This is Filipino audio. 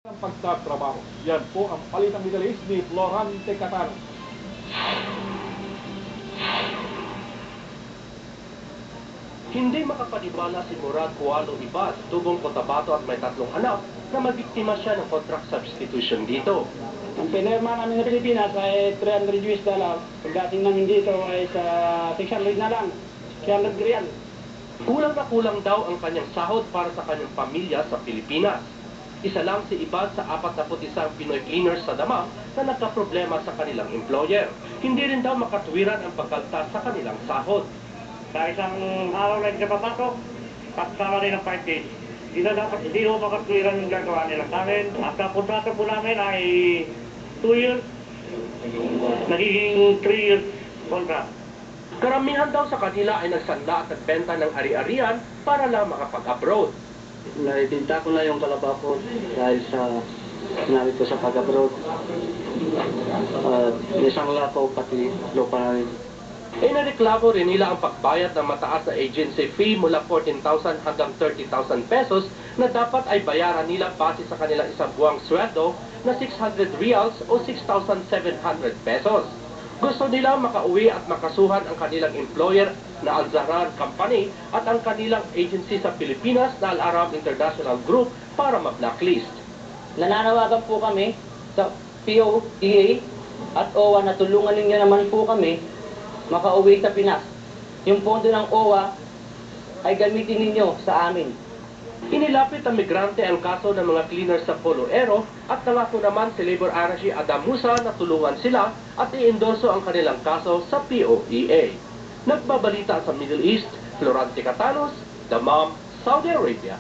Ang pagtatrabaho. Yan po ang palitang Middle East ni Florante Catano. Hindi makapaniwala si Murad Kualo Ibas, tubong Cotabato at may 3 anak na mabiktima siya ng contract substitution dito. Ang pinirma namin sa Pilipinas ay $300. Pagdating namin dito ay sa 600 na lang. 600 real. Kulang na kulang daw ang kanyang sahod para sa kanyang pamilya sa Pilipinas. Isa lang si Ibas sa 41 Pinoy cleaners sa Damam na nagkaproblema sa kanilang employer. Hindi rin daw makatwiran ang pagkaltas sa kanilang sahod. Sa isang araw na hindi papasok, pagsama rin ng 5 days. Hindi ho makatwiran yung gagawa nila sa amin. At ang kontrata po namin ay 2 years. Nagiging 3 years contract. Karamihan daw sa kanila ay nagsanda at nagbenta ng ari-arian para lang makapag-abroad. Naibinta ko na yung kalabaw ko dahil sa sinabi ko sa pag-abroad. Isang lako pati lupa namin. Inareklamo rin nila ang pagbayad ng mataas na agency fee mula 14,000 hanggang 30,000 pesos na dapat ay bayaran nila base sa kanilang isang buwang sweldo na 600 reals o 6,700 pesos. Gusto nila makauwi at makasuhan ang kanilang employer na Al-Zahran Company at ang kanilang agency sa Pilipinas na Al-Arab International Group para ma-blacklist. Nananawagan po kami sa POEA at OWA na tulungan ninyo naman po kami makauwi sa Pinas. Yung pondo ng OWA ay gamitin ninyo sa amin. Inilapit ng migrante ang kaso ng mga cleaners sa Polo Aero at nangako naman si Labor Arashi Adam Musa na tulungan sila at i-endorso ang kanilang kaso sa POEA. Nagbabalita sa Middle East, Florante Catano, Damam, Saudi Arabia.